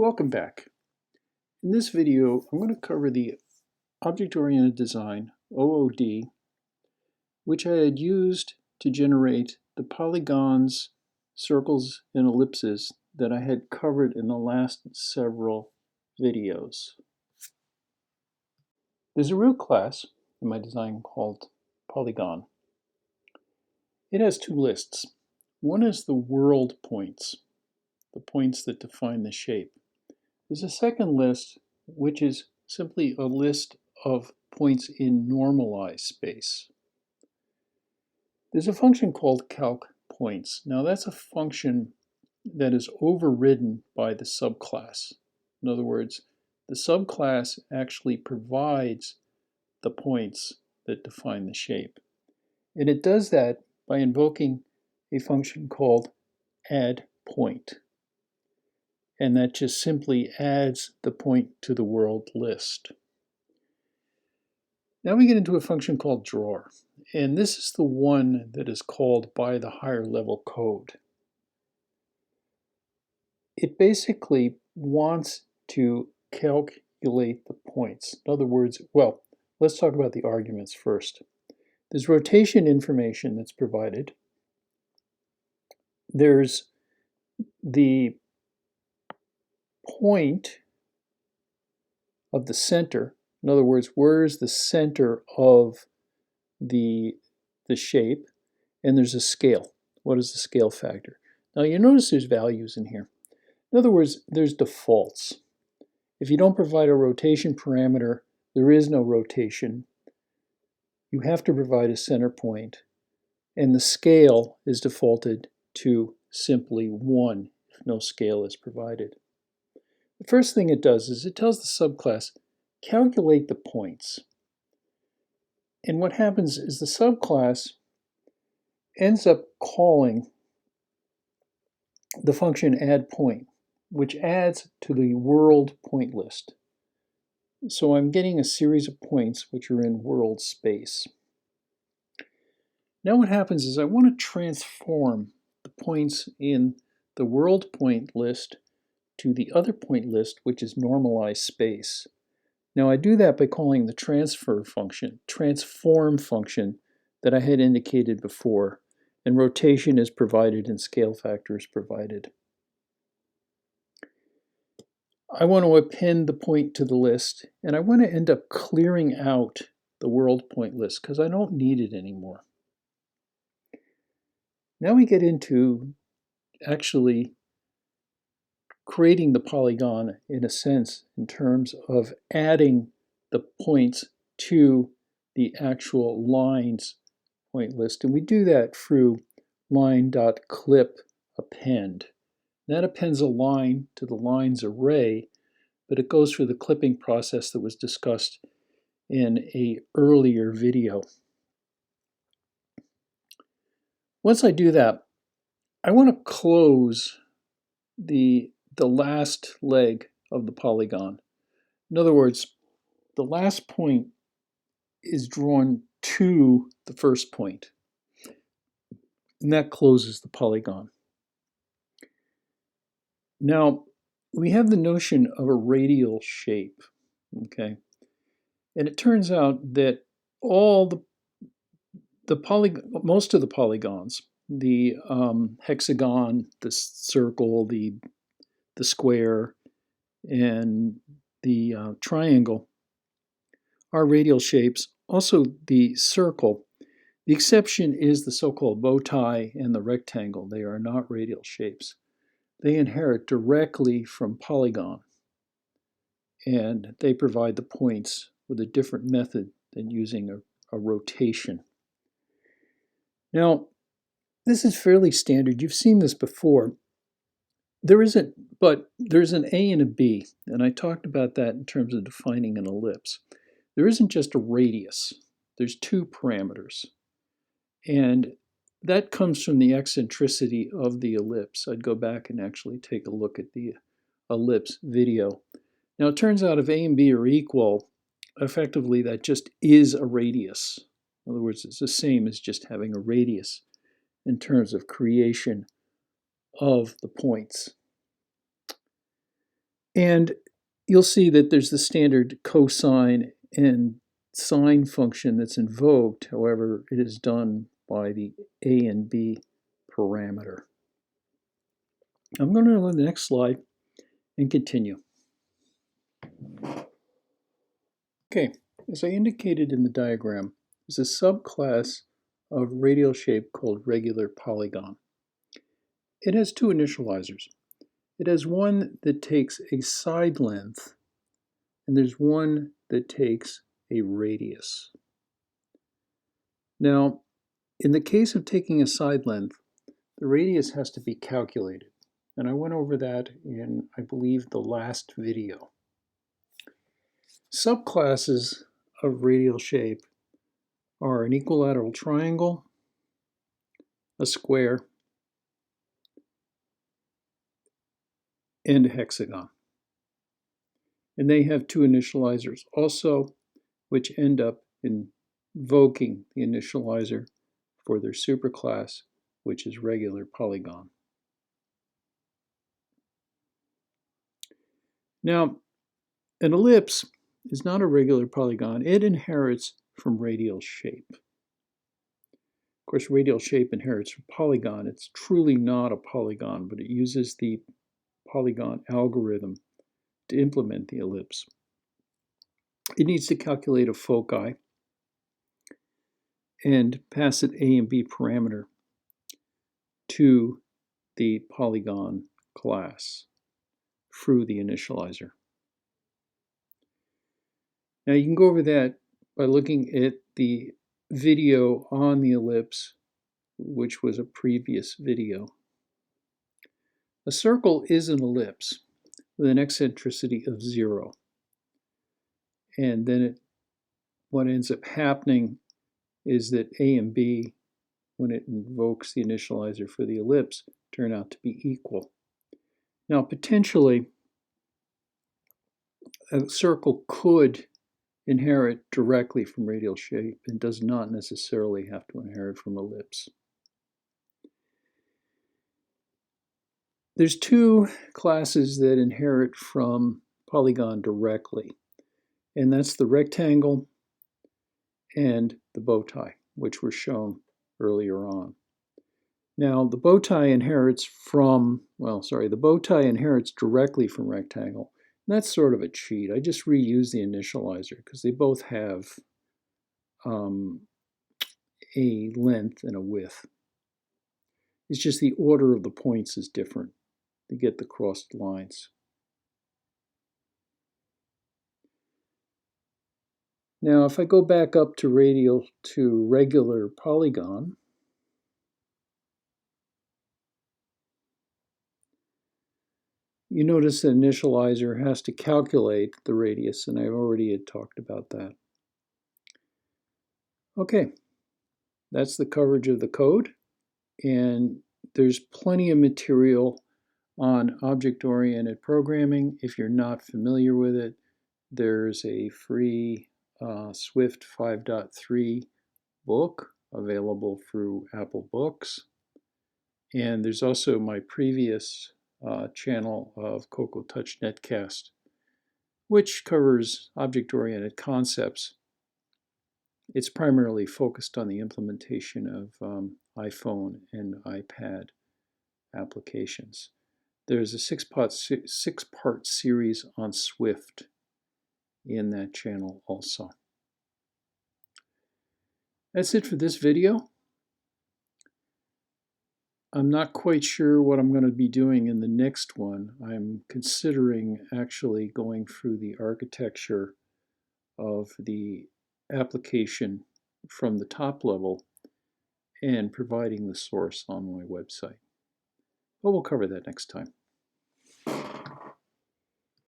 Welcome back. In this video, I'm going to cover the Object-Oriented Design, OOD, which I had used to generate the polygons, circles, and ellipses that I had covered in the last several videos. There's a root class in my design called Polygon. It has two lists. One is the world points, the points that define the shape. There's a second list, which is simply a list of points in normalized space. There's a function called calcPoints. Now that's a function that is overridden by the subclass. In other words, the subclass actually provides the points that define the shape. And it does that by invoking a function called addPoint. And that just simply adds the point to the world list. Now we get into a function called drawer, and this is the one that is called by the higher level code. It basically wants to calculate the points. In other words, well, let's talk about the arguments first. There's rotation information that's provided. There's the point of the center. In other words, where is the center of the shape? And there's a scale. What is the scale factor? Now you notice there's values in here. In other words, there's defaults. If you don't provide a rotation parameter, there is no rotation. You have to provide a center point. And the scale is defaulted to simply 1 if no scale is provided. The first thing it does is it tells the subclass, calculate the points. And what happens is the subclass ends up calling the function addPoint, which adds to the world point list. So I'm getting a series of points which are in world space. Now what happens is I want to transform the points in the world point list to the other point list, which is normalized space. Now I do that by calling the transform function that I had indicated before, and rotation is provided and scale factor is provided. I want to append the point to the list, and I want to end up clearing out the world point list because I don't need it anymore. Now we get into actually creating the polygon in a sense in terms of adding the points to the actual lines point list. And we do that through line.clip append. That appends a line to the lines array, but it goes through the clipping process that was discussed in an earlier video. Once I do that, I want to close the last leg of the polygon. In other words, the last point is drawn to the first point, and that closes the polygon. Now, we have the notion of a radial shape, okay? And it turns out that most of the polygons, the hexagon, the circle, the square, and the triangle are radial shapes. Also the circle. The exception is the so-called bow tie and the rectangle. They are not radial shapes. They inherit directly from polygon, and they provide the points with a different method than using a rotation. Now, this is fairly standard. You've seen this before. There's an A and a B, and I talked about that in terms of defining an ellipse. There isn't just a radius. There's two parameters. And that comes from the eccentricity of the ellipse. I'd go back and actually take a look at the ellipse video. Now it turns out if A and B are equal, effectively that just is a radius. In other words, it's the same as just having a radius in terms of creation of the points. And you'll see that there's the standard cosine and sine function that's invoked. However, it is done by the a and b parameter. I'm going to go to the next slide and continue. Okay, as I indicated in the diagram, there's a subclass of radial shape called regular polygon. It has two initializers. It has one that takes a side length, and there's one that takes a radius. Now, in the case of taking a side length, the radius has to be calculated. And I went over that in, I believe, the last video. Subclasses of radial shape are an equilateral triangle, a square, and a hexagon. And they have two initializers also, which end up invoking the initializer for their superclass, which is regular polygon. Now, an ellipse is not a regular polygon. It inherits from radial shape. Of course, radial shape inherits from polygon. It's truly not a polygon, but it uses the polygon algorithm to implement the ellipse. It needs to calculate a foci and pass an a and b parameter to the polygon class through the initializer. Now you can go over that by looking at the video on the ellipse, which was a previous video. A circle is an ellipse with an eccentricity of 0. And then what ends up happening is that a and b, when it invokes the initializer for the ellipse, turn out to be equal. Now potentially, a circle could inherit directly from radial shape and does not necessarily have to inherit from ellipse. There's two classes that inherit from polygon directly, and that's the rectangle and the bow tie, which were shown earlier on. Now, the bow tie inherits the bow tie inherits directly from rectangle. And that's sort of a cheat. I just reuse the initializer because they both have a length and a width. It's just the order of the points is different to get the crossed lines. Now, if I go back up to radial to regular polygon, you notice the initializer has to calculate the radius, and I already had talked about that. Okay, that's the coverage of the code, and there's plenty of material on object-oriented programming. If you're not familiar with it, there's a free Swift 5.3 book available through Apple Books. And there's also my previous channel of Cocoa Touch Netcast, which covers object-oriented concepts. It's primarily focused on the implementation of iPhone and iPad applications. There's a six-part series on Swift in that channel also. That's it for this video. I'm not quite sure what I'm going to be doing in the next one. I'm considering actually going through the architecture of the application from the top level and providing the source on my website. But we'll cover that next time.